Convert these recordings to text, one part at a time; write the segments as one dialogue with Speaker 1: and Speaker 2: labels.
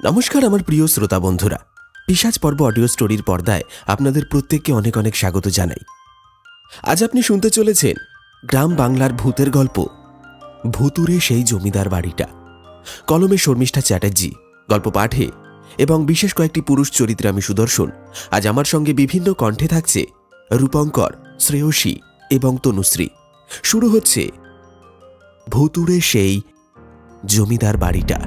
Speaker 1: নমস্কার আমার প্রিয় শ্রোতা বন্ধুরা, পিশাচ পর্ব অডিও স্টোরির পর্দায় আপনাদের প্রত্যেককে অনেক অনেক স্বাগত জানাই। আজ আপনি শুনতে চলেছেন গ্রাম বাংলার ভূতের গল্প ভুতুরে সেই জমিদার বাড়িটা। কলমে শর্মিষ্ঠা চ্যাটার্জি, গল্প পাঠে এবং বিশেষ কয়েকটি পুরুষ চরিত্রে আমি সুদর্শন। আজ আমার সঙ্গে বিভিন্ন কণ্ঠে থাকছে রূপঙ্কর, শ্রেয়সী এবং তনুশ্রী। শুরু হচ্ছে ভুতুরে সেই জমিদার বাড়িটা।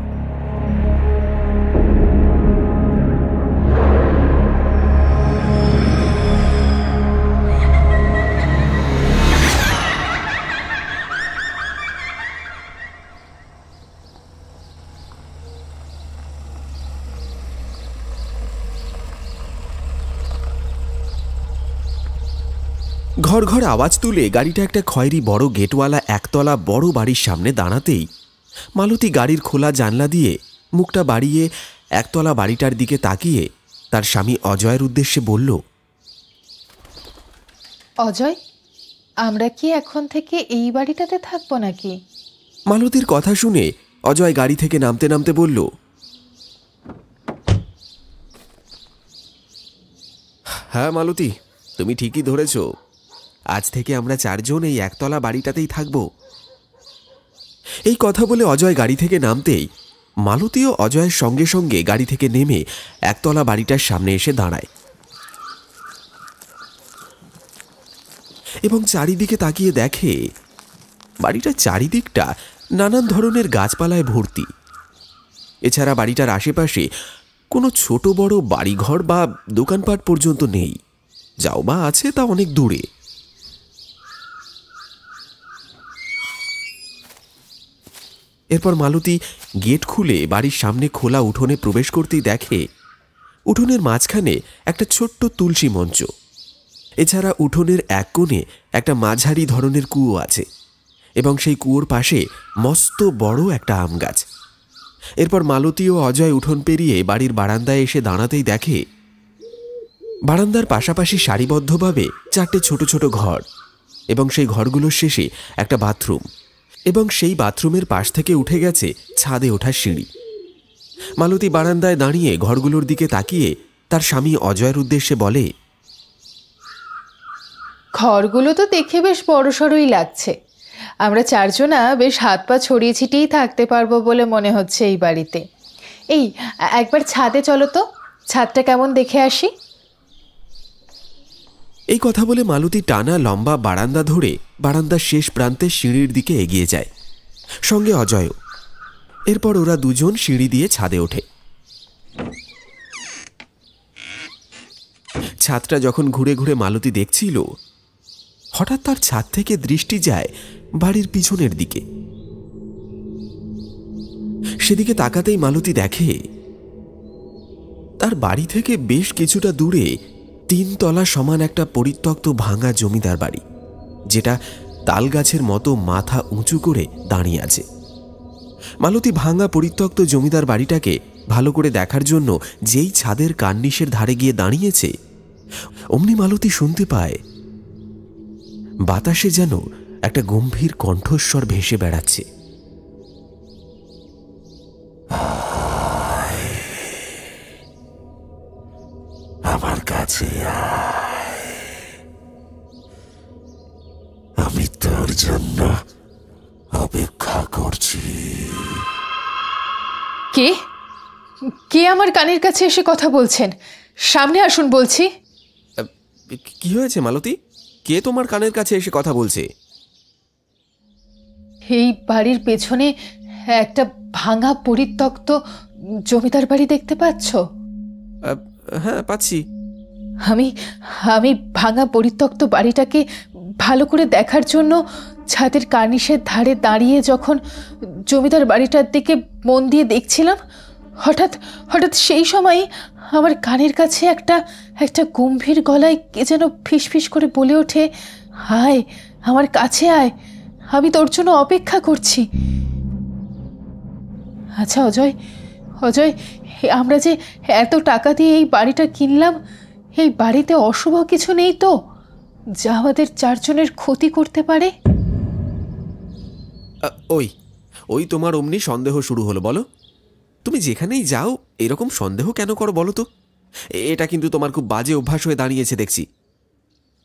Speaker 1: ঘর ঘর আওয়াজ তুলে গাড়িটা একটা খয়েরি বড় গেটওয়ালা একতলা বড় বাড়ির সামনে দাঁড়াতেই মালতী গাড়ির খোলা জানলা দিয়ে মুখটা বাড়িয়ে একতলা বাড়িটার দিকে তাকিয়ে তার স্বামী অজয়ের উদ্দেশ্যে বলল,
Speaker 2: অজয়, আমরা কি এখন থেকে এই বাড়িটাতে থাকবো নাকি?
Speaker 1: মালতীর কথা শুনে অজয় গাড়ি থেকে নামতে নামতে বলল, হ্যাঁ মালতী, তুমি ঠিকই ধরেছ, আজ থেকে আমরা চারজন এই একতলা বাড়িটাতেই থাকব। এই কথা বলে অজয় গাড়ি থেকে নামতেই মালতীও অজয়ের সঙ্গে সঙ্গে গাড়ি থেকে নেমে একতলা বাড়িটার সামনে এসে দাঁড়ায় এবং চারিদিকে তাকিয়ে দেখে বাড়িটার চারিদিকটা নানান ধরনের গাছপালায় ভর্তি। এছাড়া বাড়িটার আশেপাশে কোনো ছোট বড় বাড়িঘর বা দোকানপাট পর্যন্ত নেই, যাও বা আছে তা অনেক দূরে। এরপর মালতী গেট খুলে বাড়ির সামনে খোলা উঠোনে প্রবেশ করতেই দেখে উঠোনের মাঝখানে একটা ছোট্ট তুলসী মঞ্চ। এছাড়া উঠোনের এক কোণে একটা মাঝারি ধরনের কুয়ো আছে এবং সেই কুয়োর পাশে মস্ত বড় একটা আম গাছ। এরপর মালতী ও অজয় উঠোন পেরিয়ে বাড়ির বারান্দায় এসে দাঁড়াতেই দেখে বারান্দার পাশাপাশি সারিবদ্ধভাবে চারটে ছোট ছোট ঘর এবং সেই ঘরগুলোর শেষে একটা বাথরুম এবং সেই বাথরুমের পাশ থেকে উঠে গেছে ছাদে ওঠার সিঁড়ি। মালতী বারান্দায় দাঁড়িয়ে ঘরগুলোর দিকে তাকিয়ে তার স্বামী অজয়ের উদ্দেশ্যে বলে,
Speaker 2: ঘরগুলো তো দেখে বেশ বড়সড়ই লাগছে। আমরা চারজনা বেশ হাত পা ছড়িয়ে ছিটিয়েই থাকতে পারবো বলে মনে হচ্ছে এই বাড়িতে। এই একবার ছাদে চলো তো, ছাদটা কেমন দেখে আসি।
Speaker 1: এই কথা বলে মালতী টানা লম্বা বারান্দা ধরে বারান্দার শেষ প্রান্তে সিঁড়ির দিকে এগিয়ে যায়, সঙ্গে অজয়ও। এরপর ওরা দুজন সিঁড়ি দিয়ে ছাদে ওঠে। ছাদটা যখন ঘুরে ঘুরে মালতী দেখছিল, হঠাৎ তার ছাদ থেকে দৃষ্টি যায় বাড়ির পিছনের দিকে। সেদিকে তাকাতেই মালতী দেখে তার বাড়ি থেকে বেশ কিছুটা দূরে 3 তলা সমান একটা পরিত্যক্ত ভাঙা জমিদার বাড়ি, যেটা তাল গাছের মতো মাথা উঁচু করে দাঁড়িয়ে আছে। মালতী ভাঙা পরিত্যক্ত জমিদার বাড়িটাকে ভালো করে দেখার জন্য যেই ছাদের কার্নিশের ধারে গিয়ে দাঁড়িয়েছে, অমনি মালতী শুনতে পায় বাতাসে যেন একটা গম্ভীর কণ্ঠস্বর ভেসে বেড়াচ্ছে। আমার কাছে আমি তোর জন্য অপেক্ষা করছি।
Speaker 2: কে কে আমার কানের কাছে এসে কথা বলছেন? সামনে আসুন বলছি।
Speaker 1: কি হয়েছে মালতী? কে তোমার কানের কাছে এসে কথা বলছে?
Speaker 2: এই বাড়ির পেছনে একটা ভাঙা পরিত্যক্ত জমিদার বাড়ি দেখতে পাচ্ছ?
Speaker 1: হ্যাঁ, পাচ্ছি।
Speaker 2: আমি ভাঙা পরিত্যক্ত বাড়িটাকে ভালো করে দেখার জন্য ছাদের কার্নিশের ধারে দাঁড়িয়ে যখন জমিদার বাড়িটার দিকে মন দিয়ে দেখছিলাম, হঠাৎ হঠাৎ সেই সময় আমার কানের কাছে একটা গম্ভীর গলায় কে যেন ফিসফিস করে বলে ওঠে, আয়, আমার কাছে আয়, আমি তোর জন্য অপেক্ষা করছি। আচ্ছা অজয়, আমরা যে এত টাকা দিয়ে এই বাড়িটা কিনলাম, এই বাড়িতে অশুভ কিছু নেই তো যা আমাদের চারজনের ক্ষতি করতে পারে?
Speaker 1: ওই তোমার অমনি সন্দেহ শুরু হলো বলো? তুমি যেখানেই যাও এরকম সন্দেহ কেন করো বলো তো? এটা কিন্তু তোমার খুব বাজে অভ্যাস হয়ে দাঁড়িয়েছে দেখছি।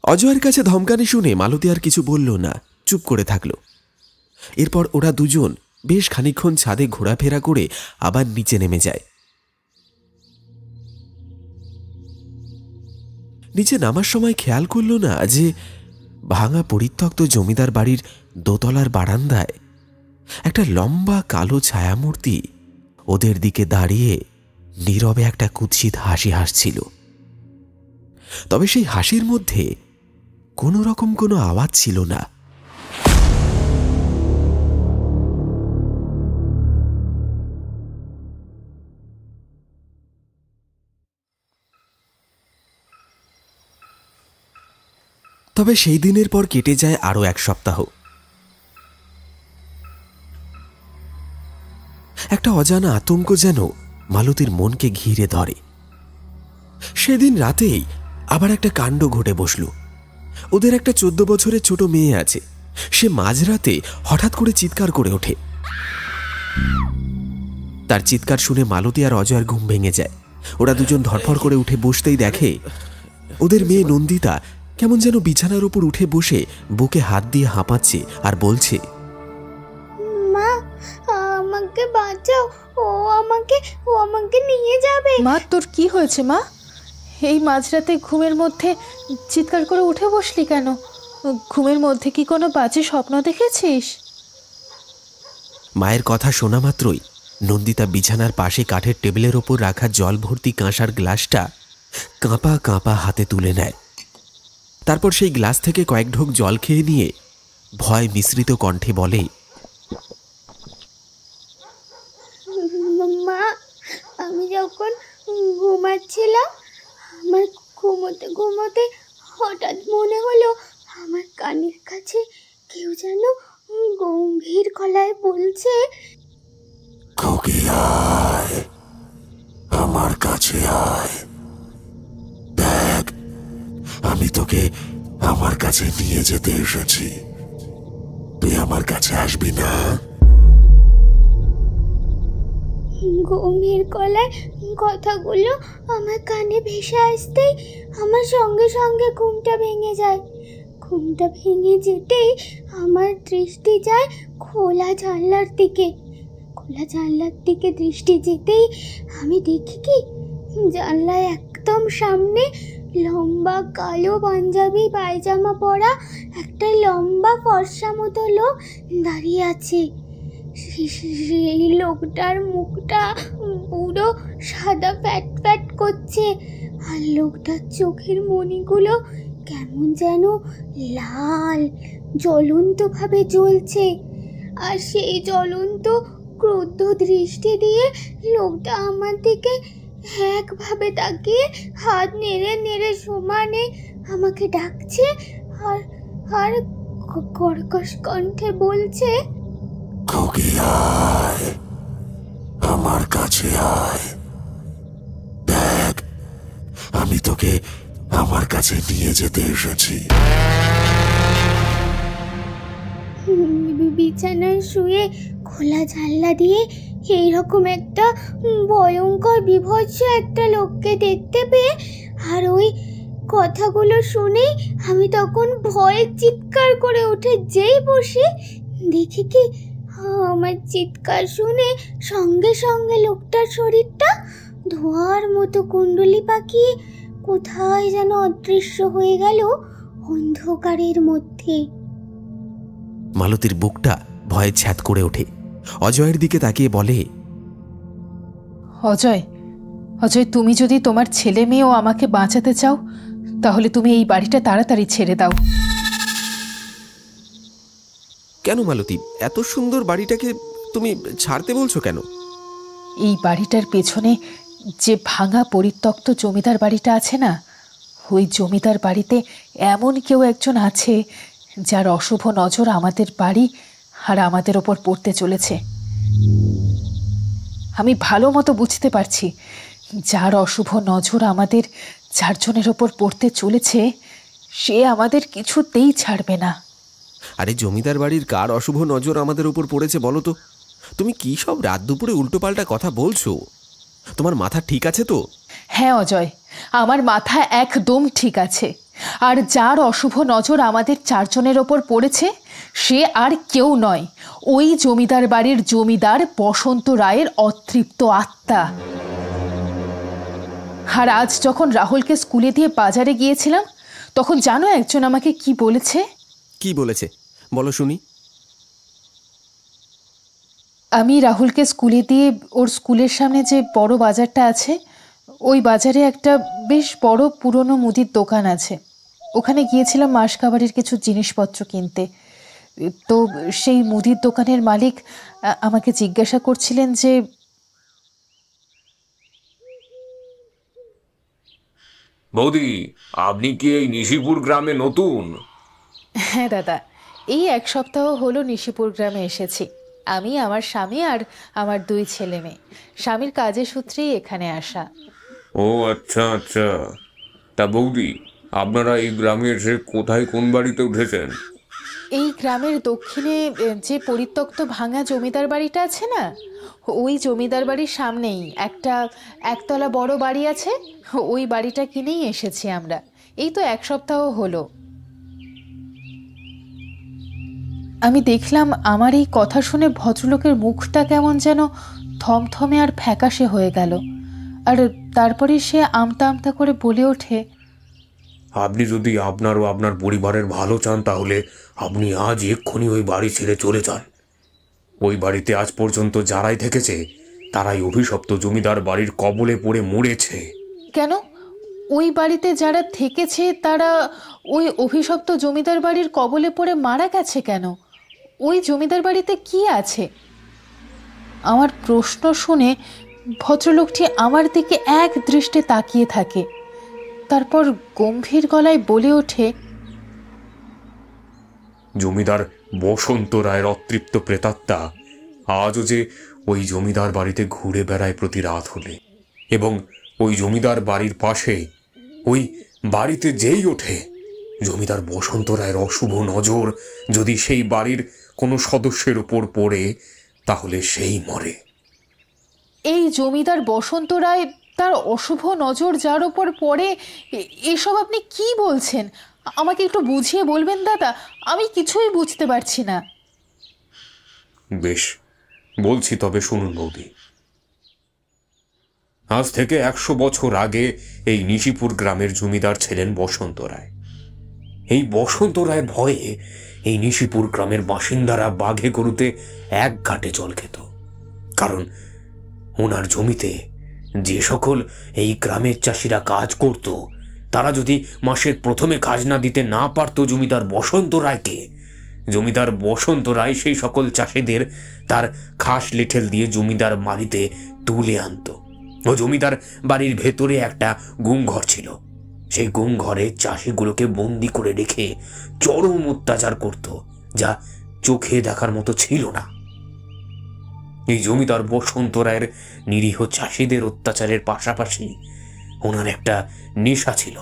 Speaker 1: অজয়ের কাছে ধমকানি শুনে মালতী আর কিছু বলল না, চুপ করে থাকল। এরপর ওরা দুজন বেশ খানিকক্ষণ ছাদে ঘোরাফেরা করে আবার নিচে নেমে যায়। নিচে নামার সময় খেয়াল করল না যে ভাঙা পরিত্যক্ত জমিদার বাড়ির দোতলার বারান্দায় একটা লম্বা কালো ছায়ামূর্তি ওদের দিকে দাঁড়িয়ে নীরবে একটা কুৎসিত হাসি হাসছিল। তবে সেই হাসির মধ্যে কোনো রকম কোনো আওয়াজ ছিল না। তবে সেই দিনের পর কেটে যায় আরো 1 সপ্তাহ। একটা অজানা আতঙ্ক যেন মালতীর মনকে ঘিরে ধরে। সেদিন রাতেই আবার একটা কাণ্ড ঘটে বসল। ওদের একটা 14 বছরের ছোট মেয়ে আছে। সে মাঝরাতে হঠাৎ করে চিৎকার করে ওঠে। তার চিৎকার শুনে মালতী আর অজয়ের ঘুম ভেঙে যায়। ওরা দুজন ধরফর করে উঠে বসতেই দেখে ওদের মেয়ে নন্দিতা কেমন যেন বিছানার উপর উঠে বসে বুকে হাত দিয়ে হাঁপাচ্ছে আর বলছে,
Speaker 3: মা আমাকে বাঁচাও, ও আমাকে নিয়ে যাবে।
Speaker 2: মা, তোর কি হয়েছে মা? এই মাঝরাতে ঘুমের মধ্যে চিৎকার করে উঠে বসলি কেন? ঘুমের মধ্যে কি কোনো বাজে স্বপ্ন দেখেছিস?
Speaker 1: মায়ের কথা শোনা মাত্রই নন্দিতা বিছানার পাশে কাঠের টেবিলের ওপর রাখা জল ভর্তি কাঁসার গ্লাসটা কাঁপা কাঁপা হাতে তুলে নেয়। তারপর সেই গ্লাস থেকে কয়েক ঢোক জল খেয়ে নিয়ে ভয় মিশ্রিত কণ্ঠে বলে,
Speaker 3: মা, আমি যখন ঘুমাচ্ছিলাম, আমার ঘুমোতে ঘুমোতে হঠাৎ মনে হলো আমার কানের কাছে কেউ যেন গম্ভীর গলায় বলছে,
Speaker 4: খোকি আয়, আমার কাছে আয়, দেখ আমি তোকে আমার কাছে নিয়ে যেতে এসেছি, তুই আমার কাছে আসবি না?
Speaker 3: গম্ভীর গলায় কথাগুলো আমার কানে ভেসে আসতেই আমার সঙ্গে সঙ্গে ঘুমটা ভেঙে যায়। ঘুমটা ভেঙে যেতেই আমার দৃষ্টি যায় খোলা জানলার দিকে। খোলা জানলার দিকে দৃষ্টি যেতেই আমি দেখি কি, জানলায় একদম সামনে লম্বা কালো পাঞ্জাবি পায়জামা পরা একটা লম্বা ফর্সা মতো লোক দাঁড়িয়ে আছে। সেই লোকটার মুখটা পুরো সাদা ফ্যাট ফ্যাট করছে, আর লোকটার চোখের মণিগুলো কেমন যেন লাল জ্বলন্তভাবে জ্বলছে। আর সেই জ্বলন্ত ক্রুদ্ধ দৃষ্টি দিয়ে লোকটা আমার দিকে একভাবে তাকিয়ে হাত নেড়ে নেড়ে সমানে আমাকে ডাকছে আর আর কর্কশ কণ্ঠে বলছে,
Speaker 4: খোকি আয়, আমার কাছে আয়, দেখ আমি তোকে আমার কাছে নিয়ে যেতে এসেছি।
Speaker 3: বিছানায় শুয়ে খোলা জানলা দিয়ে এইরকম একটা ভয়ঙ্কর বিভৎস একটা লোককে দেখতে পেয়ে আর ওই কথাগুলো শুনেই আমি তখন ভয়ে চিৎকার করে উঠে যেই বসে দেখি কি, আমার চিৎকার শুনে সঙ্গে সঙ্গে লোকটার শরীরটা ধোঁয়ার মতো কুণ্ডলি পাকিয়ে কোথায় যেন অদৃশ্য হয়ে গেল অন্ধকারের মধ্যে।
Speaker 1: মালতীর বুকটা ভয়ে ছ্যাদ করে ওঠে। অজয়ের দিকে তাকিয়ে বলে,
Speaker 2: অজয়, অজয়, তুমি যদি তোমার ছেলে মেয়ে ও আমাকে বাঁচাতে চাও তাহলে তুমি এই বাড়িটা তাড়াতাড়ি ছেড়ে দাও।
Speaker 1: কেন মালতী, এত সুন্দর বাড়িটাকে তুমি ছাড়তে বলছো কেন?
Speaker 2: এই বাড়িটার পেছনে যে ভাঙা পরিত্যক্ত জমিদার বাড়িটা আছে না, ওই জমিদার বাড়িতে এমন কেউ একজন আছে যার অশুভ নজর আমাদের বাড়ি আর আমাদের ওপর পড়তে চলেছে। আমি ভালো মতো বুঝতে পারছি যার অশুভ নজর আমাদের চারজনের ওপর পড়তে চলেছে সে আমাদের কিছুতেই ছাড়বে না।
Speaker 1: আরে জমিদার বাড়ির কার অশুভ নজর আমাদের উপর পড়েছে বলো তো? তুমি কি সব রাত দুপুরে উল্টোপাল্টা কথা বলছো? তোমার মাথা ঠিক আছে তো?
Speaker 2: হ্যাঁ অজয়, আমার মাথা একদম ঠিক আছে। আর যার অশুভ নজর আমাদের 4 জনের ওপর পড়েছে সে আর কেউ নয়, ওই জমিদার বাড়ির জমিদার বসন্ত রায়ের অতৃপ্ত আত্মা। আর আজ যখন রাহুলকে স্কুলে দিয়ে বাজারে গিয়েছিলাম তখন জানো একজন আমাকে কি বলেছে?
Speaker 1: কি বলেছে বলো শুনি।
Speaker 2: আমি রাহুলকে স্কুলে দিয়ে ওর স্কুলের সামনে যে বড় বাজারটা আছে ওই বাজারে একটা বেশ বড় পুরনো মুদির দোকান আছে, ওখানে গিয়েছিলাম মাসকাবারির কিছু জিনিসপত্র কিনতে। তো সেই মুদির দোকানের মালিক আমাকে জিজ্ঞাসা করছিলেন যে
Speaker 5: বৌদি, আপনি কি এই নিশিপুর গ্রামে নতুন?
Speaker 2: হ্যাঁ দাদা, এই 1 সপ্তাহ হলো নিশিপুর গ্রামে এসেছি। আমি, আমার স্বামী আর আমার 2 ছেলে মেয়ে। স্বামীর কাজের সূত্রেই এখানে আসা।
Speaker 5: ও আচ্ছা আচ্ছা। তা বৌদি, আপনারা এই গ্রামে এসে কোথায় কোন বাড়িতে উঠেছেন?
Speaker 2: এই গ্রামের দক্ষিণে যে পরিত্যক্ত ভাঙা জমিদার বাড়িটা আছে না, ওই জমিদার বাড়ির সামনেই একটা একতলা বড় বাড়ি আছে, ওই বাড়িটা কিনেই এসেছি আমরা। এই তো 1 সপ্তাহ হলো। আমি দেখলাম আমার এই কথা শুনে ভদ্রলোকের মুখটা কেমন যেন থমথমে আর ফ্যাকাশে হয়ে গেল। আর তারপরে সে আমতা আমতা করে বলে ওঠে,
Speaker 5: আপনি যদি আপনার ও আপনার পরিবারের ভালো চান তাহলে আপনি আজ এক্ষুনি ওই বাড়ি ছেড়ে চলে যান। ওই বাড়িতে আজ পর্যন্ত যারাই থেকেছে তারাই অভিশপ্ত জমিদার বাড়ির কবলে পড়ে মরেছে।
Speaker 2: কেন? ওই বাড়িতে যারা থেকেছে তারা ওই অভিশপ্ত জমিদার বাড়ির কবলে পড়ে মারা গেছে কেন? ওই জমিদার বাড়িতে কি আছে? আমার প্রশ্ন শুনে ভদ্রলোকটি আমার দিকে এক দৃষ্টে তাকিয়ে থাকে, তারপর গম্ভীর গলায় বলে ওঠে,
Speaker 5: জমিদার বসন্ত রায়ের অতৃপ্ত প্রেতাত্মা আজও যে ওই জমিদার বাড়িতে ঘুরে বেড়ায় প্রতি রাত হলে, এবং ওই জমিদার বাড়ির পাশে ওই বাড়িতে যেই ওঠে জমিদার বসন্ত রায়ের অশুভ নজর যদি সেই বাড়ির কোনো সদস্যের উপর পড়ে তাহলে সেই মরে।
Speaker 2: এই জমিদার বসন্ত রায় তার অশুভ নজর যার ওপর পড়ে, এসব আপনি কি বলছেন? আমাকে একটু বুঝিয়ে বলবেন দাদা, আমি কিছুই বুঝতে পারছি না।
Speaker 5: বেশ, বলছি তবে শুনুন বৌদি। আজ থেকে 100 বছর আগে এই নিশিপুর গ্রামের জমিদার ছিলেন বসন্ত রায়। এই বসন্ত রায়ের ভয়ে এই নিশিপুর গ্রামের বাসিন্দারা বাঘে গরুতে এক ঘাটে জল খেত। কারণ ওনার জমিতে যে সকল এই গ্রামের চাষিরা কাজ করত তারা যদি মাসের প্রথমে খাজনা দিতে না পারত জমিদার বসন্ত রায়কে, জমিদার বসন্ত রায় সেই সকল চাষিদের তার খাস লেঠেল দিয়ে জমিদার বাড়িতে তুলে আনত। ও জমিদার বাড়ির ভেতরে একটা গুম ঘর ছিল, সেই গুম ঘরে চাষিগুলোকে বন্দি করে রেখে চরম অত্যাচার করত, যা চোখে দেখার মতো ছিল না। এই জমিদার বসন্ত রায়ের নিরীহ চাষিদের অত্যাচারের পাশাপাশি ওনার একটা নেশা ছিল।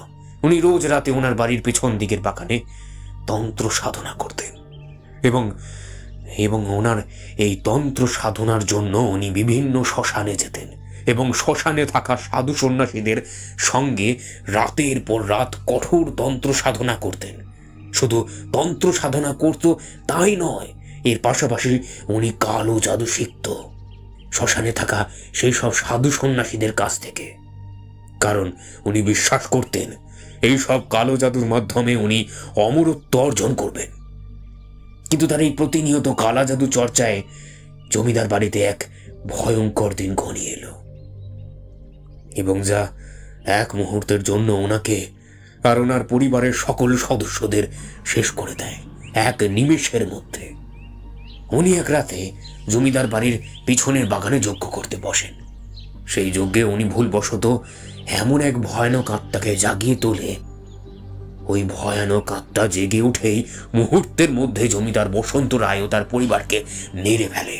Speaker 5: উনি রোজ রাতে ওনার বাড়ির পেছন দিকের বাগানে তন্ত্র সাধনা করতেন, এবং ওনার এই তন্ত্র সাধনার জন্য উনি বিভিন্ন শ্মশানে যেতেন এবং শ্মশানে থাকা সাধু সন্ন্যাসীদের সঙ্গে রাতের পর রাত কঠোর তন্ত্র সাধনা করতেন। শুধু তন্ত্র সাধনা করত তাই নয়, এর পাশাপাশি উনি কালো জাদু শিখত শ্মশানে থাকা সেই সব সাধু সন্ন্যাসীদের কাছ থেকে। কারণ উনি বিশ্বাস করতেন এই সব কালো জাদুর মাধ্যমে উনি অমরত্ব অর্জন করবেন। কিন্তু তার এই প্রতিনিয়ত কালা জাদু চর্চায় জমিদার বাড়িতে এক ভয়ঙ্কর দিন ঘনিয়ে এলো, এবং যা এক মুহূর্তের জন্য ওনাকে আর ওনার পরিবারের সকল সদস্যদের শেষ করে দেয় এক নিমেষের মধ্যে। উনি এক রাতে জমিদার বাড়ির পিছনের বাগানে যজ্ঞ করতে বসেন। সেই যজ্ঞে উনি ভুলবশত এমন এক ভয়ানক আত্মাকে জাগিয়ে তোলে, ওই ভয়ানক আত্মা জেগে উঠেই মুহূর্তের মধ্যে জমিদার বসন্ত রায় ও তার পরিবারকে মেরে ফেলে।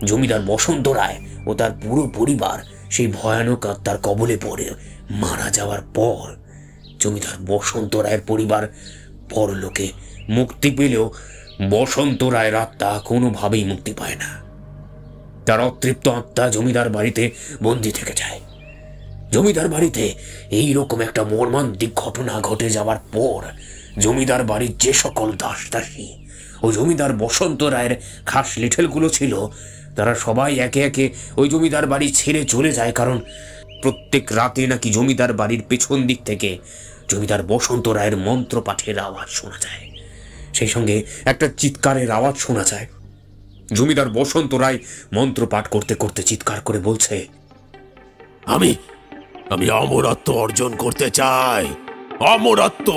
Speaker 5: জমিদার বসন্ত রায় ও তার পুরো পরিবার সেই ভয়ানক আত্মার কবলে পড়ে মারা যাওয়ার পর জমিদার বসন্ত রায়ের পরিবার পরলোকে মুক্তি পেলেও বসন্ত রায়ের আত্মা কোনোভাবেই মুক্তি পায় না। তার অতৃপ্ত আত্মা জমিদার বাড়িতে বন্দী থেকে যায়। জমিদার বাড়িতে এই রকম একটা মর্মান্তিক ঘটনা ঘটে যাওয়ার পর জমিদার বাড়ির যে সকল দাস দাসী ও জমিদার বসন্ত রায়ের খাস লিঠেলগুলো ছিল, তারা সবাই একে একে ওই জমিদার বাড়ি ছেড়ে চলে যায়। কারণ প্রত্যেক রাতে নাকি জমিদার বাড়ির পেছন দিক থেকে জমিদার বসন্ত রায়ের মন্ত্র পাঠের আওয়াজ শোনা যায়, সেই সঙ্গে একটা চিৎকারের আওয়াজ শোনা যায়। জমিদার বসন্ত রায় মন্ত্র পাঠ করতে করতে চিৎকার করে বলছে,
Speaker 4: আমি আমি অমরত্ব অর্জন করতে চাই, অমরত্ব।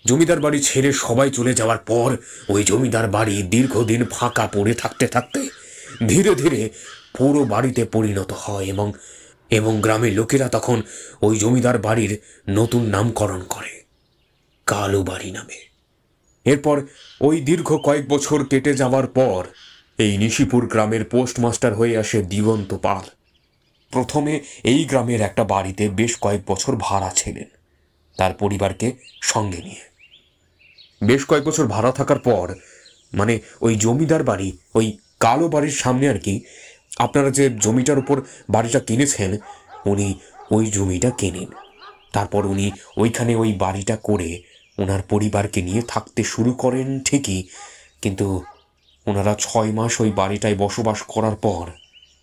Speaker 5: জমিদার বাড়ি ছেড়ে সবাই চলে যাওয়ার পর ওই জমিদার বাড়ি দীর্ঘদিন ফাঁকা পড়ে থাকতে থাকতে ধীরে ধীরে পুরো বাড়িতে পরিণত হয় এবং গ্রামের লোকেরা তখন ওই জমিদার বাড়ির নতুন নামকরণ করে কালো বাড়ি নামে। এরপর ওই দীর্ঘ কয়েক বছর কেটে যাওয়ার পর এই নিশিপুর গ্রামের পোস্টমাস্টার হয়ে আসে দিগন্ত পাল। প্রথমে এই গ্রামের একটা বাড়িতে বেশ কয়েক বছর ভাড়া ছিলেন তার পরিবারকে সঙ্গে নিয়ে। বেশ কয়েক বছর ভাড়া থাকার পর, মানে ওই জমিদার বাড়ি, ওই কালো বাড়ির সামনে আর কি, আপনারা যে জমিটার উপর বাড়িটা কিনেছেন, উনি ওই জমিটা কেনেন। তারপর উনি ওইখানে ওই বাড়িটা করে ওনার পরিবারকে নিয়ে থাকতে শুরু করেন ঠিকই, কিন্তু ওনারা 6 মাস ওই বাড়িটায় বসবাস করার পর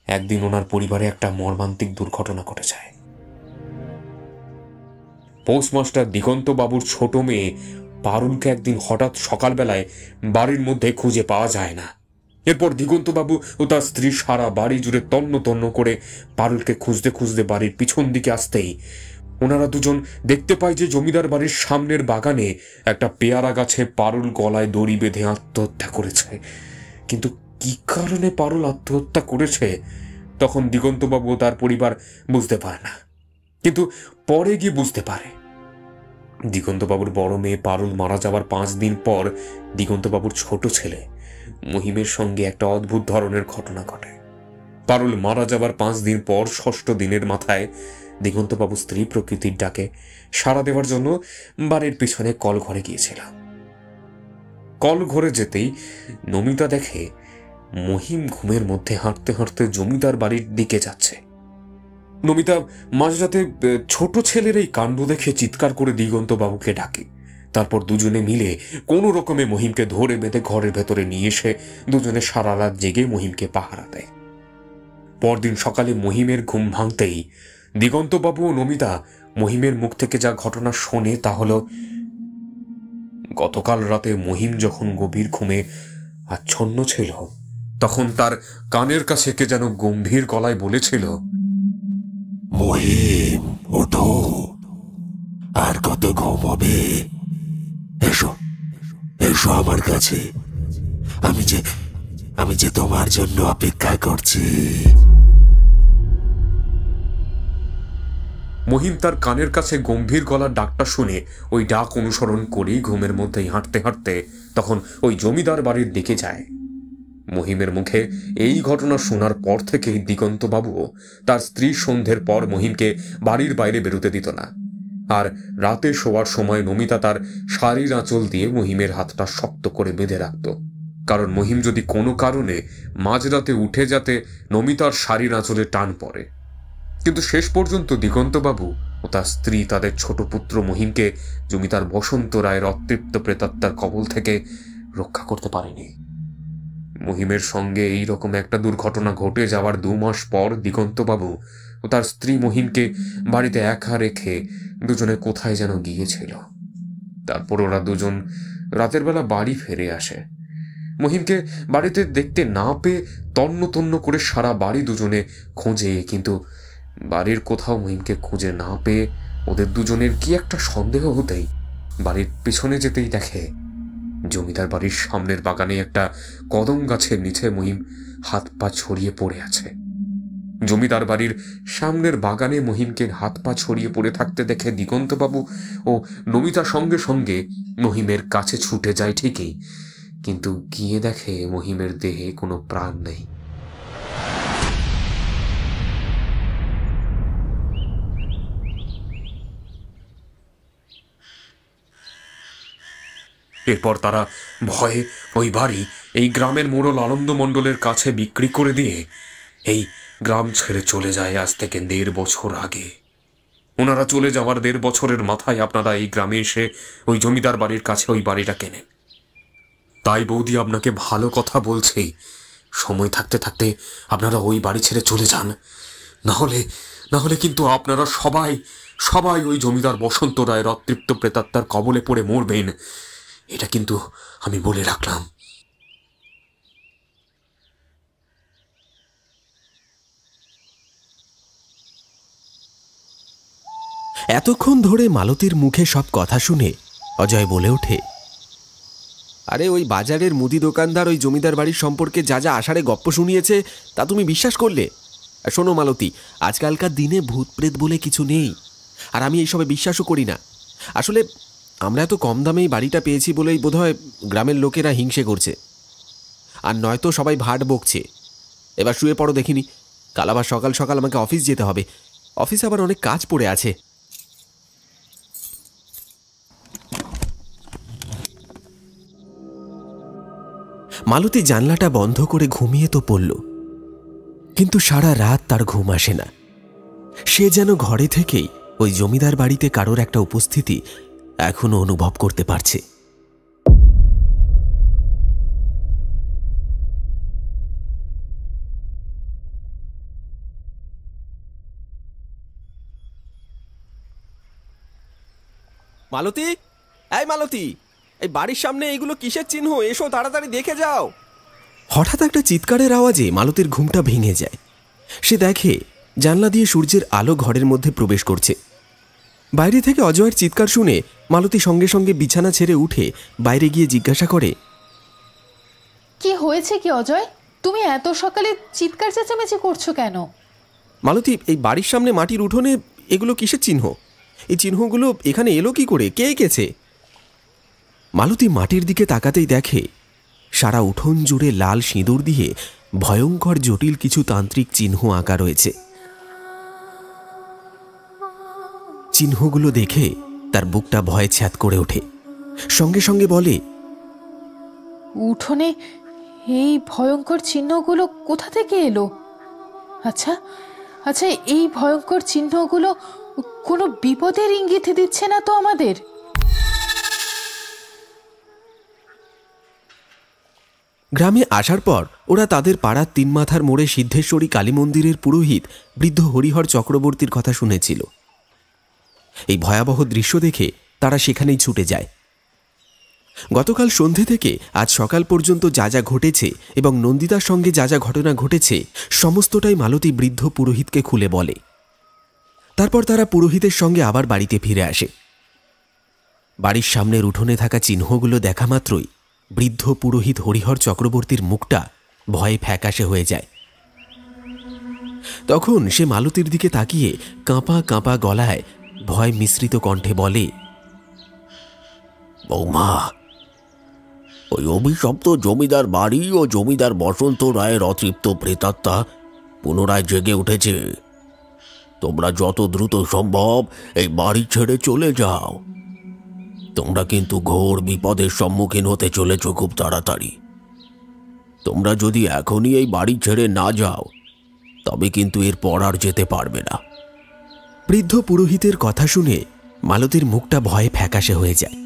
Speaker 5: একদিন ওনার পরিবারে একটা মর্মান্তিক দুর্ঘটনা ঘটে যায়। পোস্টমাস্টার দিগন্ত বাবুর ছোট মেয়ে পারুলকে একদিন হঠাৎ সকালবেলায় বাড়ির মধ্যে খুঁজে পাওয়া যায় না। এরপর দিগন্তবাবু ও তার স্ত্রী সারা বাড়ি জুড়ে তন্ন তন্ন করে পারুলকে খুঁজতে খুঁজতে বাড়ির পিছন দিকে আসতেই ওনারা দুজন দেখতে পায় যে জমিদার বাড়ির সামনের বাগানে একটা পেয়ারা গাছে পারুল গলায় দড়ি বেঁধে আত্মহত্যা করেছে। কিন্তু কি কারণে পারুল আত্মহত্যা করেছে তখন দিগন্তবাবু ও তার পরিবার বুঝতে পারে না, কিন্তু পরে গিয়ে বুঝতে পারে। দিগন্তবাবুর বড় মেয়ে পারুল মারা যাওয়ার 5 দিন পর দিগন্তবাবুর ছোট ছেলে মহিমের সঙ্গে একটা অদ্ভুত ধরনের ঘটনা ঘটে। পারুল মারা যাওয়ার 5 দিন পর 6ষ্ঠ দিনের মাথায় দিগন্তবাবু স্ত্রী প্রকৃতির ডাকে সাড়া দেওয়ার জন্য বাড়ির পিছনে কল ঘরে গিয়েছিল। কল ঘরে যেতেই নমিতা দেখে মহিম ঘুমের মধ্যে হাঁটতে হাঁটতে জমিদার বাড়ির দিকে যাচ্ছে। নমিতা মাঝরাতে ছোট ছেলের এই কাণ্ড দেখে চিৎকার করে দিগন্তবাবুকে ডাকে। তারপর দুজনে মিলে কোনো রকমে মহিমকে ধরে বেঁধে ঘরের ভেতরে নিয়ে এসে দুজনে সারা রাত জেগে মহিমকে পাহারা দেয়। পরদিন সকালে মহিমের ঘুম ভাঙতেই দিগন্তবাবু ও নমিতা মহিমের মুখ থেকে যা ঘটনা শোনে তা হল, গতকাল রাতে মহিম যখন গভীর ঘুমে আচ্ছন্ন ছিল তখন তার কানের কাছে কে যেন গম্ভীর গলায় বলেছিল,
Speaker 4: মহিম ওঠো, আর কত ঘুমোবে, এসো এসো আমার কাছে, আমি যে তোমার জন্য অপেক্ষা করছি।
Speaker 5: মহিম তার কানের কাছে গম্ভীর গলার ডাকটা শুনে ওই ডাক অনুসরণ করেই ঘুমের মধ্যেই হাঁটতে হাঁটতে তখন ওই জমিদার বাড়ির দিকে যায়। মহিমের মুখে এই ঘটনা শোনার পর থেকেই দিগন্তবাবুও তার স্ত্রী সন্ধ্যের পর মহিমকে বাড়ির বাইরে বেরোতে দিত না। আর রাতে শোয়ার সময় নমিতা তার শাড়ির আঁচল দিয়ে মহিমের হাতটা শক্ত করে বেঁধে রাখত, কারণ মহিম যদি কোনো কারণে মাঝরাতে উঠে যাতে নমিতার শাড়ির আঁচলে টান পড়ে। কিন্তু শেষ পর্যন্ত দিগন্তবাবু ও তার স্ত্রী তাদের ছোট পুত্র মহিমকে জমিদার বসন্ত রায়ের অতৃপ্ত প্রেতাত্মার কবল থেকে রক্ষা করতে পারেনি। মহিমের সঙ্গে এই রকম একটা দুর্ঘটনা ঘটে যাওয়ার 2 মাস পর দিগন্তবাবু ও তার স্ত্রী মহিমকে বাড়িতে একা রেখে দুজনে কোথায় যেন গিয়েছিল। তারপর ওরা দুজন রাতের বেলা বাড়ি ফিরে আসে। মহিমকে বাড়িতে দেখতে না পেয়ে তন্ন তন্ন করে সারা বাড়ি দুজনে খোঁজে, কিন্তু বাড়ির কোথাও মহিমকে খুঁজে না পেয়ে ওদের দুজনের কি একটা সন্দেহ হতেই বাড়ির পিছনে যেতেই দেখে জমিদার বাড়ির সামনের বাগানে একটা কদম গাছের নিচে মহিম হাত পা ছড়িয়ে পড়ে আছে। জমিদার বাড়ির সামনের বাগানে মহিমকে হাত পা ছড়িয়ে পড়ে থাকতে দেখে দিগন্তবাবু ও নমিতা সঙ্গে সঙ্গে মহিমের কাছে ছুটে যায় ঠিকই, কিন্তু গিয়ে দেখে মহিমের দেহে কোনো প্রাণ নেই। এরপর তারা ভয়ে ওই বাড়ি এই গ্রামের মোড়ল আনন্দ মণ্ডলের কাছে বিক্রি করে দিয়ে এই গ্রাম ছেড়ে চলে যায় আজ থেকে 1.5 বছর আগে। ওনারা চলে যাওয়ার 1.5 বছরের মাথায় আপনারা এই গ্রামে এসে ওই জমিদার বাড়ির কাছে ওই বাড়িটা কেনেন। তাই বৌদি আপনাকে ভালো কথা বলছে, সময় থাকতে থাকতে আপনারা ওই বাড়ি ছেড়ে চলে যান, না হলে কিন্তু আপনারা সবাই ওই জমিদার বসন্ত রায়ের অতৃপ্ত প্রেতাত্মার কবলে পড়ে মরবেন। এটা কিন্তু আমি বলে রাখলাম।
Speaker 1: এতক্ষণ ধরে মালতীর মুখে সব কথা শুনে অজয় বলে ওঠে, আরে ওই বাজারের মুদি দোকানদার ওই জমিদার বাড়ির সম্পর্কে যা যা আষাঢ়ে গপ্প শুনিয়েছে তা তুমি বিশ্বাস করলে? শোনো মালতী, আজকালকার দিনে ভূত প্রেত বলে কিছু নেই, আর আমি এইসবে বিশ্বাসও করি না। আসলে আমরা এত কম দামেই বাড়িটা পেয়েছি বলেই বোধহয় গ্রামের লোকেরা হিংসে করছে, আর নয়তো সবাই ভাট বকছে। এবার শুয়ে পড়ো দেখিনি, কাল আবার সকাল সকাল আমাকে অফিস যেতে হবে, অফিসে আবার অনেক কাজ পড়ে আছে। মালতী জানলাটা বন্ধ করে ঘুমিয়ে তো পড়ল, কিন্তু সারা রাত তার ঘুম আসে না। সে যেন ঘরে থেকেই ওই জমিদার বাড়িতে কারোর একটা উপস্থিতি এখনো অনুভব করতে পারছে। মালতী, এই মালতী, এই বাড়ির সামনে এইগুলো কিসের চিহ্ন? এসো তাড়াতাড়ি দেখে যাও। হঠাৎ একটা চিৎকারের আওয়াজে মালতীর ঘুমটা ভেঙে যায়। সে দেখে জানলা দিয়ে সূর্যের আলো ঘরের মধ্যে প্রবেশ করছে। বাইরে থেকে অজয়ের চিৎকার শুনে মালতী সঙ্গে সঙ্গে বিছানা ছেড়ে উঠে বাইরে গিয়ে জিজ্ঞাসা করে,
Speaker 2: কি হয়েছে কি অজয়? তুমি এত সকালে চিৎকার চেঁচামেচি করছো কেন?
Speaker 1: মালতী, এই বাড়ির সামনে মাটির উঠোনে এগুলো কিসের চিহ্ন? এই চিহ্নগুলো এখানে এলো কি করে? কে এঁকেছে? মালতী মাটির দিকে তাকাতেই দেখে সারা উঠোন জুড়ে লাল সিঁদুর দিয়ে ভয়ঙ্কর জটিল কিছু তান্ত্রিক চিহ্ন আঁকা রয়েছে। চিহ্নগুলো দেখে তার বুকটা ভয়ে ছ্যাঁত করে ওঠে। সঙ্গে সঙ্গে বলে,
Speaker 2: উঠোনে এই ভয়ঙ্কর চিহ্নগুলো কোথা থেকে এলো? আচ্ছা, এই ভয়ঙ্কর চিহ্নগুলো কোনো বিপদের ইঙ্গিত দিচ্ছে না তো আমাদের?
Speaker 1: গ্রামে আসার পর ওরা তাদের পাড়ার 3 মাথার মোড়ে সিদ্ধেশ্বরী কালী মন্দিরের পুরোহিত বৃদ্ধ হরিহর চক্রবর্তীর কথা শুনেছিল। এই ভয়াবহ দৃশ্য দেখে তারা সেখানেই ছুটে যায়। গতকাল সন্ধে থেকে আজ সকাল পর্যন্ত যা যা ঘটেছে এবং নন্দিতার সঙ্গে যা যা ঘটনা ঘটেছে সমস্তটাই মালতী বৃদ্ধ পুরোহিতকে খুলে বলে। তারপর তারা পুরোহিতের সঙ্গে আবার বাড়িতে ফিরে আসে। বাড়ির সামনের উঠোনে থাকা চিহ্নগুলো দেখা মাত্রই বৃদ্ধ পুরোহিত হরিহর চক্রবর্তীর মুখটা ভয়ে ফ্যাকাশে হয়ে যায়। তখন সে মালতীর দিকে তাকিয়ে কাঁপা কাঁপা গলায় ভয় মিশ্রিত কণ্ঠে বলে,
Speaker 4: বৌমা, ওই অভিশপ্ত জমিদার বাড়ি ও জমিদার বসন্ত রায়ের অতৃপ্ত প্রেতাত্মা পুনরায় জেগে উঠেছে। তোমরা যত দ্রুত সম্ভব এই বাড়ি ছেড়ে চলে যাও। তোমরা কিন্তু ঘোর বিপদের সম্মুখীন হতে চলেছ খুব তাড়াতাড়ি। তোমরা যদি এখনই এই বাড়ি ছেড়ে না যাও তবে কিন্তু এরপর আর যেতে পারবে না।
Speaker 1: বৃদ্ধ পুরোহিতের কথা শুনে মালতীর মুখটা ভয়ে ফ্যাকাশে হয়ে যায়।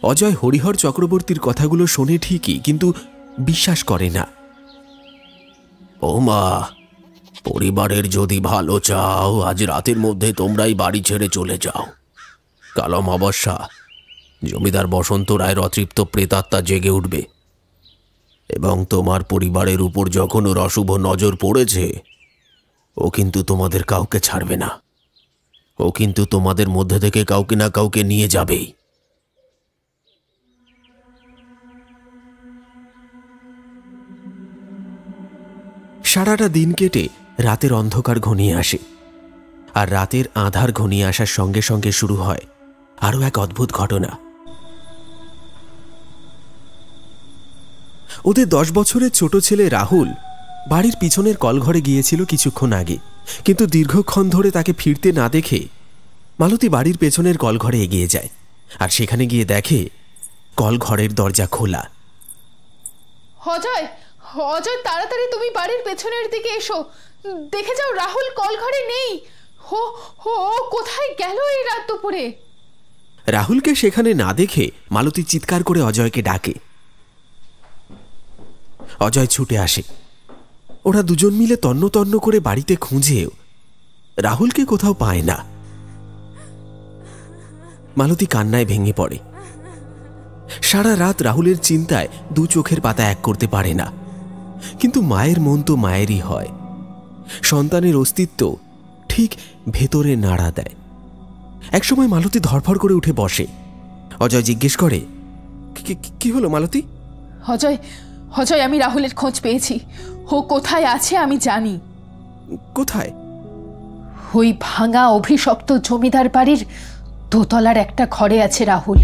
Speaker 1: অজয় হরিহর চক্রবর্তীর কথাগুলো শোনে ঠিকই, কিন্তু বিশ্বাস করে না।
Speaker 4: বৌমা, পরিবারের যদি ভালো চাও আজ রাতের মধ্যে তোমরাই বাড়ি ছেড়ে চলে যাও। কাল অমাবস্যা, জমিদার বসন্ত রায়ের অতৃপ্ত প্রেতাত্মা জেগে উঠবে এবং তোমার পরিবারের উপর যখন ওর অশুভ নজর পড়েছে ও কিন্তু তোমাদের কাউকে ছাড়বে না। ও কিন্তু তোমাদের মধ্যে থেকে কাউকে না কাউকে নিয়ে যাবেই।
Speaker 1: সারাটা দিন কেটে রাতের অন্ধকার ঘনিয়ে আসে, আর রাতের আঁধার ঘনিয়ে আসার সঙ্গে সঙ্গে শুরু হয় আরও এক অদ্ভুত ঘটনা। ওদের 10 বছরের ছোট ছেলে রাহুল বাড়ির পিছনের কলঘরে গিয়েছিল কিছুক্ষণ আগে, কিন্তু দীর্ঘক্ষণ ধরে তাকে ফিরতে না দেখে মালতী বাড়ির পেছনের কলঘরে এগিয়ে যায়, আর সেখানে গিয়ে দেখে কল ঘরের দরজা খোলা।
Speaker 2: অজয়, অজয়, তাড়াতাড়ি তুমি বাড়ির পেছনের দিকে এসো, দেখে যাও রাহুল কল ঘরে নেই। হো হো, কোথায় গেল এই রাত দুপুরে?
Speaker 1: রাহুলকে সেখানে না দেখে মালতী চিৎকার করে অজয়কে ডাকে। অজয় ছুটে আসে। ওরা দুজন মিলে তন্ন তন্ন করে বাড়িতে খুঁজেও রাহুলকে কোথাও পায় না। মালতী কান্নায় ভেঙে পড়ে। সারা রাত রাহুলের চিন্তায় দু চোখের পাতা এক করতে পারে না। কিন্তু মায়ের মন তো মায়েরই হয়। সন্তানের অস্তিত্ব ঠিক ভেতরে নাড়া দেয়। একসময় মালতী ধরফর করে উঠে বসে। অজয় জিজ্ঞেস করে, কি হলো মালতী?
Speaker 2: অজয়, অজয়, আমি রাহুলের খোঁজ পেয়েছি। ও কোথায় আছে আমি জানি।
Speaker 1: কোথায়?
Speaker 2: ওই ভাঙা অভিশপ্ত জমিদার বাড়ির দোতলার একটা ঘরে আছে রাহুল।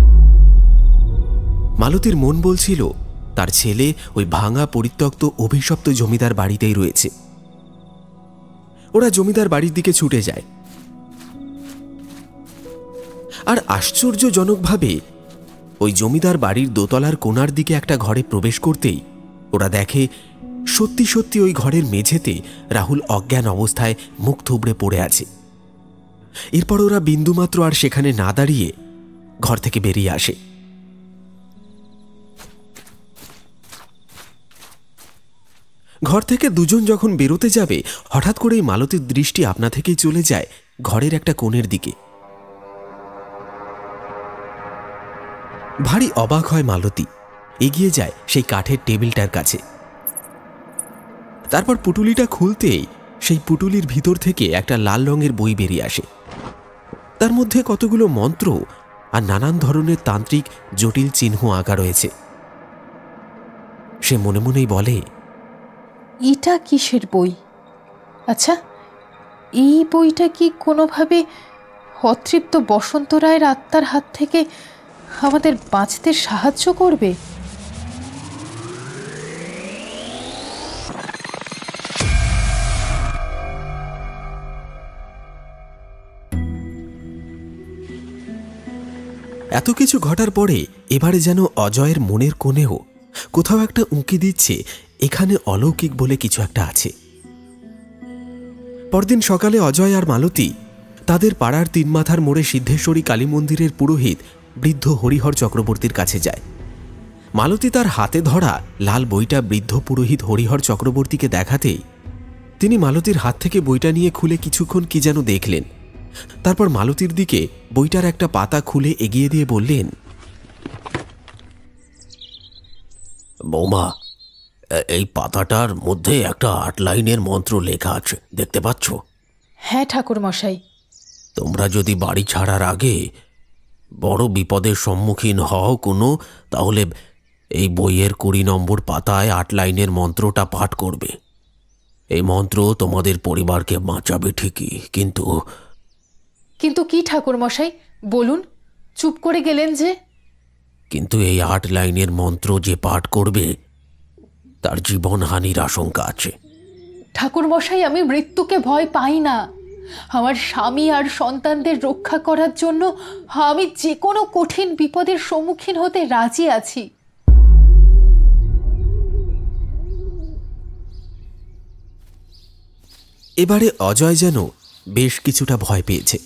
Speaker 1: মালতীর মন বলছিল তার ছেলে ওই ভাঙা পরিত্যক্ত অভিশপ্ত জমিদার বাড়িতেই রয়েছে। ওরা জমিদার বাড়ির দিকে ছুটে যায়। আর আশ্চর্যজনকভাবে ওই জমিদার বাড়ির দোতলার কোণার দিকে একটা ঘরে প্রবেশ করতেই ওরা দেখে সত্যি সত্যি ওই ঘরের মেঝেতে রাহুল অজ্ঞান অবস্থায় মুখ থুবড়ে পড়ে আছে। এরপর ওরা বিন্দুমাত্র আর সেখানে না দাঁড়িয়ে ঘর থেকে বেরিয়ে আসে। ঘর থেকে দুজন যখন বেরোতে যাবে, হঠাৎ করেই মালতীর দৃষ্টি আপনা থেকেই চলে যায় ঘরের একটা কোণের দিকে। ভারী অবাক হয় মালতী। এগিয়ে যায় সেই কাঠের টেবিলটার কাছে। তারপর পুটুলিটা খুলতেই সেই পুটুলির ভিতর থেকে একটা লাল রঙের বই বেরিয়ে আসে। তার মধ্যে কতগুলো মন্ত্র আর নানান ধরনের তান্ত্রিক জটিল চিহ্ন আঁকা রয়েছে। সে মনে মনেই বলে,
Speaker 2: এটা কিসের বই? আচ্ছা, এই বইটা কি কোনোভাবে অতৃপ্ত বসন্ত রায়ের আত্মার হাত থেকে আমাদের বাঁচতে সাহায্য করবে?
Speaker 1: এত কিছু ঘটার পরে এবারে যেন অজয়ের মনের কোণেও কোথাও একটা উঁকি দিচ্ছে এখানে অলৌকিক বলে কিছু একটা আছে। পরদিন সকালে অজয় আর মালতী তাদের পাড়ার তিনমাথার মোড়ে সিদ্ধেশ্বরী কালী মন্দিরের পুরোহিত বৃদ্ধ হরিহর চক্রবর্তীর কাছে যায়। মালতী তার হাতে ধরা লাল বইটা বৃদ্ধ পুরোহিত হরিহর চক্রবর্তীকে দেখাতেই তিনি মালতীর হাত থেকে বইটা নিয়ে খুলে কিছুক্ষণ কি যেন দেখলেন। তারপর মালতীর দিকে বইটার একটা পাতা খুলে এগিয়ে দিয়ে বললেন,
Speaker 4: বৌমা, এই পাতাটার মধ্যে একটা 8 লাইনের মন্ত্র লেখা আছে, দেখতে পাচ্ছ?
Speaker 2: হ্যাঁ ঠাকুর মশাই।
Speaker 4: তোমরা যদি বাড়ি ছাড়ার আগে বড় বিপদের সম্মুখীন হও কোনো, তাহলে এই বইয়ের 20 নম্বর পাতায় 8 লাইনের মন্ত্রটা পাঠ করবে। এই মন্ত্র তোমাদের পরিবারকে বাঁচাবে ঠিকই, কিন্তু
Speaker 2: কিন্তু কি ঠাকুর মশাই, বলুন। চুপ করে গেলেন যে?
Speaker 4: কিন্তু এই 8 লাইনের মন্ত্র যে পাঠ করবে তার জীবনহানির আশঙ্কা আছে।
Speaker 2: ঠাকুর মশাই, আমি মৃত্যুকে ভয় পাই না। আমার স্বামী আর সন্তানদের রক্ষা করার জন্য আমি যে কোনো কঠিন বিপদের সম্মুখীন হতে রাজি আছি।
Speaker 1: এবারে অজয় যেন বেশ কিছুটা ভয় পেয়েছে।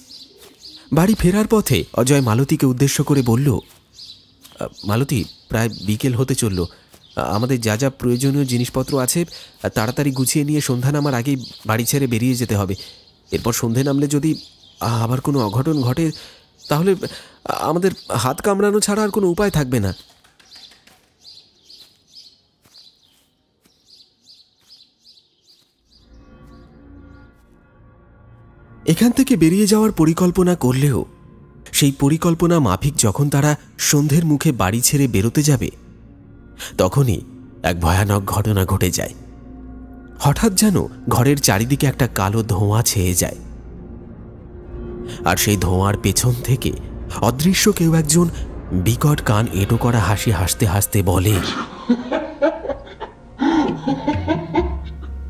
Speaker 1: বাড়ি ফেরার পথে অজয় মালতীকে উদ্দেশ্য করে বলল, মালতী, প্রায় বিকেল হতে চলল। আমাদের যা যা প্রয়োজনীয় জিনিসপত্র আছে তাড়াতাড়ি গুছিয়ে নিয়ে সন্ধ্যা নামার আগেই বাড়ি ছেড়ে বেরিয়ে যেতে হবে। এরপর সন্ধে নামলে যদি আবার কোনো অঘটন ঘটে তাহলে আমাদের হাত কামড়ানো ছাড়া আর কোনো উপায় থাকবে না। এখান থেকে বেরিয়ে যাওয়ার পরিকল্পনা করলেও সেই পরিকল্পনা মাফিক যখন তারা সন্ধ্যের মুখে বাড়ি ছেড়ে বেরোতে যাবে, তখনই এক ভয়ানক ঘটনা ঘটে যায়। হঠাৎ যেন ঘরের চারিদিকে একটা কালো ধোঁয়া ছেয়ে যায়, আর সেই ধোঁয়ার পেছন থেকে অদৃশ্য কেউ একজন বিকট কান এঁটো করা হাসি হাসতে হাসতে বলে,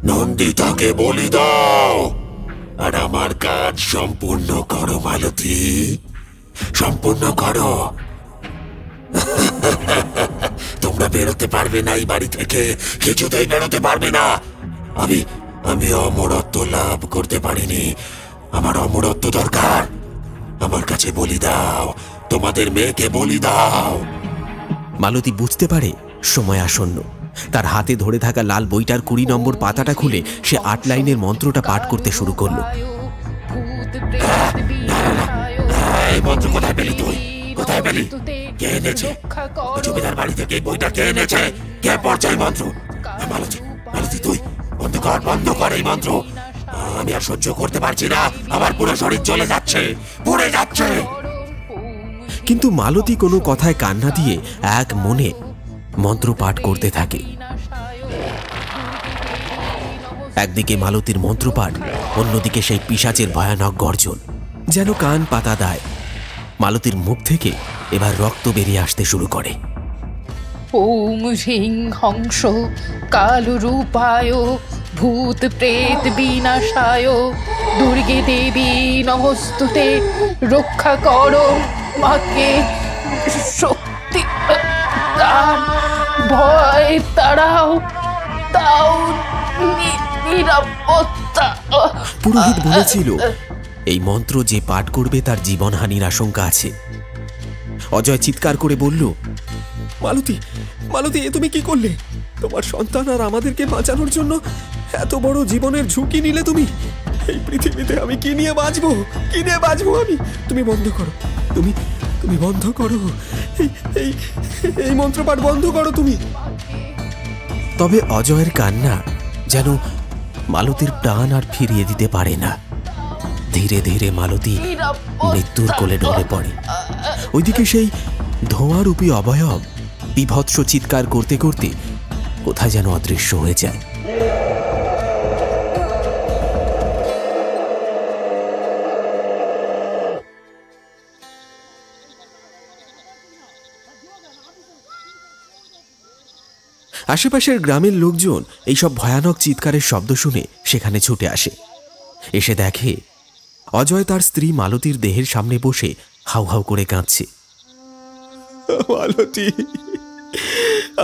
Speaker 4: নন্দিতাকে বলি দাও আর আমার কাজ সম্পূর্ণ করো মালতী, সম্পূর্ণ করো। বেরোতে পারবে না এই বাড়ি থেকে, কিছুতেই বেরোতে পারবে না। আমি আমি অমরত্ব লাভ করতে পারিনি, আমার অমরত্ব দরকার। আমার কাছে বলি দাও, তোমাদের মেয়েকে বলি দাও।
Speaker 1: মালতী বুঝতে পারে সময় আসন্ন। তার হাতে ধরে থাকা লাল বইটার 20 নম্বর পাতাটা খুলে সে 8 লাইনের মন্ত্রটা পাঠ করতে শুরু করলো।
Speaker 4: এই মন্ত্র কোথায় পেলি তুই? কোথায় পেলি? কে এনেছে? জমিদার বাড়ি থেকে এই বইটা কে এনেছে? কে পড়ছে এই মন্ত্র? মালতী, মালতী তুই বন্ধ কর এই মন্ত্র। আমি আর সহ্য করতে পারছি না, আমার পুরো শরীর জ্বলে যাচ্ছে, পুড়ে যাচ্ছে।
Speaker 1: কিন্তু মালতী কোনো কথায় কান না দিয়ে এক মনে মন্ত্র পাঠ করতে থাকে। একদিকে মালতীর মন্ত্রপাঠ, অন্যদিকে সেই পিশাচের ভয়ানক গর্জন যেন কান পাতা দেয়। মালতীর মুখ থেকে এবার রক্ত বেরিয়ে আসতে শুরু করে।
Speaker 2: ওম হ্রিং হংস কালরূপায় ভূত প্রেত বিনাশায় দুর্গে দেবী নমস্তুতে রক্ষা করো মাকে শক্তি দান, ভয় তাড়াও, দাও নিরাপত্তা।
Speaker 1: পুরোহিত বলেছিল এই মন্ত্র যে পাঠ করবে তার জীবনহানির আশঙ্কা আছে। অজয় চিৎকার করে বলল, মালতী, মালতী, এ তুমি কি করলে? তোমার সন্তান আর আমাদেরকে বাঁচানোর জন্য এত বড় জীবনের ঝুঁকি নিলে তুমি? এই পৃথিবীতে আমি কি নিয়ে বাঁচবো? কি নিয়ে বাঁচবো আমি? তুমি বন্ধ করো, তুমি বন্ধ করো এই মন্ত্রপাঠ বন্ধ করো তুমি। তবে অজয়ের কান্না যেন মালতীর প্রাণ আর ফিরিয়ে দিতে পারে না। ধীরে ধীরে মালতী মৃত্যুর কোলে ঢলে পড়ে। ওইদিকে সেই ধোঁয়ারূপী অবয়ব বিভৎস চিৎকার করতে করতে কোথায় যেন অদৃশ্য হয়ে যায়। আশেপাশের গ্রামের লোকজন এইসব ভয়ানক চিৎকারের শব্দ শুনে সেখানে ছুটে আসে। এসে দেখে অজয় তার স্ত্রী মালতীর দেহের সামনে বসে হাউ হাউ করে কাঁদছে। মালতী,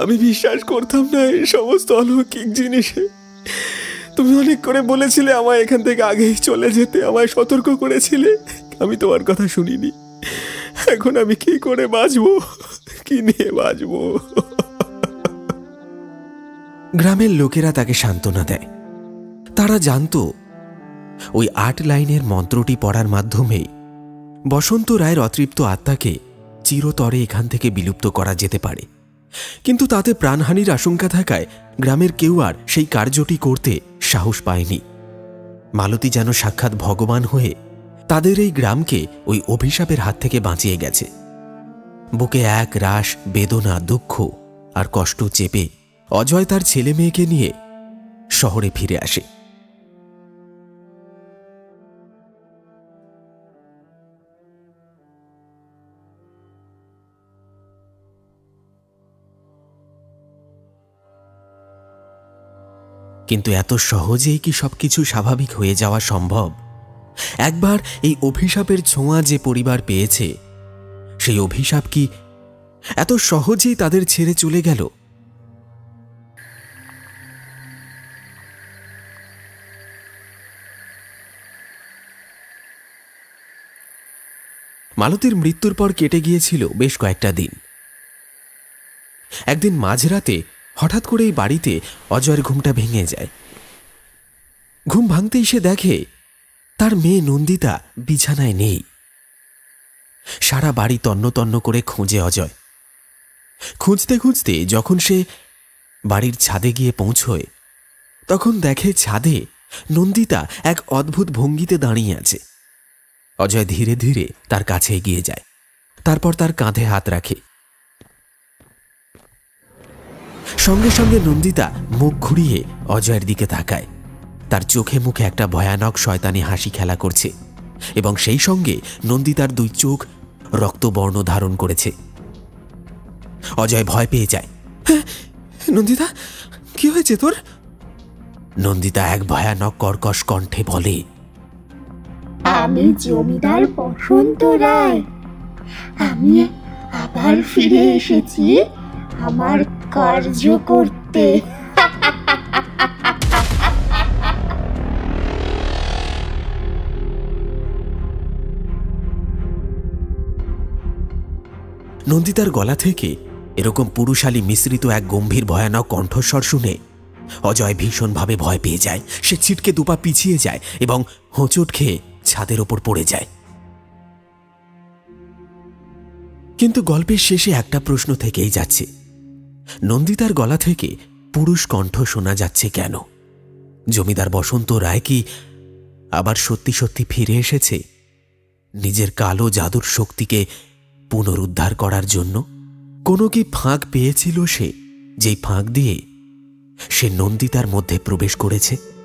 Speaker 1: আমি বিশ্বাস করতাম না এই সমস্ত অলৌকিক জিনিসে। তুমি অনেক করে বলেছিলে আমায় এখান থেকে আগেই চলে যেতে, আমায় সতর্ক করেছিলে, আমি তোমার কথা শুনিনি। এখন আমি কি করে বাঁচবো? কি নিয়ে বাঁচবো? গ্রামের লোকেরা তাকে সান্ত্বনা দেয়। তারা জানতো ওই 8 লাইনের মন্ত্রটি পড়ার মাধ্যমে বসন্ত রায়ের অতৃপ্ত আত্মাকে চিরতরে এখান থেকে বিলুপ্ত করা যেতে পারে। কিন্তু তাতে প্রাণহানির আশঙ্কা থাকায় গ্রামের কেউ আর সেই কার্যটি করতে সাহস পায়নি। মালতী যেন সাক্ষাৎ ভগবান হয়ে তাদের এই গ্রামকে ওই অভিশাপের হাত থেকে বাঁচিয়ে গেছে। বুকে এক রাশ বেদনা, দুঃখ আর কষ্ট চেপে অজয় তার ছেলে মেয়েকে নিয়ে শহরে ফিরে আসে। কিন্তু এত সহজেই কি সবকিছু স্বাভাবিক হয়ে যাওয়া সম্ভব? একবার এই অভিশাপের ছোঁয়া যে পরিবার পেয়েছে, সেই অভিশাপ কি এত সহজেই তাদের ছেড়ে চলে গেল? মালতীর মৃত্যুর পর কেটে গিয়েছিল বেশ কয়েকটা দিন। একদিন মাঝরাতে হঠাৎ করেই বাড়িতে অজয়ের ঘুমটা ভেঙে যায়। ঘুম ভাঙতেই সে দেখে তার মেয়ে নন্দিতা বিছানায় নেই। সারা বাড়ি তন্ন তন্ন করে খোঁজে অজয়। খুঁজতে খুঁজতে যখন সে বাড়ির ছাদে গিয়ে পৌঁছয়, তখন দেখে ছাদে নন্দিতা এক অদ্ভুত ভঙ্গিতে দাঁড়িয়ে আছে। অজয় ধীরে ধীরে তার কাছে এগিয়ে যায়, তারপর তার কাঁধে হাত রাখে। সঙ্গে সঙ্গে নন্দিতা মুখ ঘুরিয়ে অজয়ের দিকে তাকায়। তার চোখে মুখে একটা ভয়ানক শয়তানি হাসি খেলা করছে এবং সেই সঙ্গে নন্দিতার 2 চোখ রক্তবর্ণ ধারণ করেছে। অজয় ভয় পেয়ে যায়। নন্দিতা, কি হয়েছে তোর? নন্দিতা এক ভয়ানক কর্কশ কণ্ঠে বলে,
Speaker 3: আমি জমিদার বসন্ত রায়। আমি আবার ফিরে এসেছি। আমার কার্য করতে।
Speaker 1: নন্দিতার গলা থেকে এরকম পুরুষালী মিশ্রিত এক গম্ভীর ভয়ানক কণ্ঠস্বর শুনে অজয় ভীষণভাবে ভয় পেয়ে যায়। সে ছিটকে দুপা পিছিয়ে যায় এবং হোঁচট খেয়ে ছাদের ওপর পড়ে যায়। কিন্তু গল্পের শেষে একটা প্রশ্ন থেকেই যাচ্ছে, নন্দিতার গলা থেকে পুরুষ কণ্ঠ শোনা যাচ্ছে কেন? জমিদার বসন্ত রায় কি আবার সত্যি সত্যি ফিরে এসেছে নিজের কালো জাদুর শক্তিকে পুনরুদ্ধার করার জন্য? কোনো কি ফাঁক পেয়েছিল সে, যেই ফাঁক দিয়ে সে নন্দিতার মধ্যে প্রবেশ করেছে?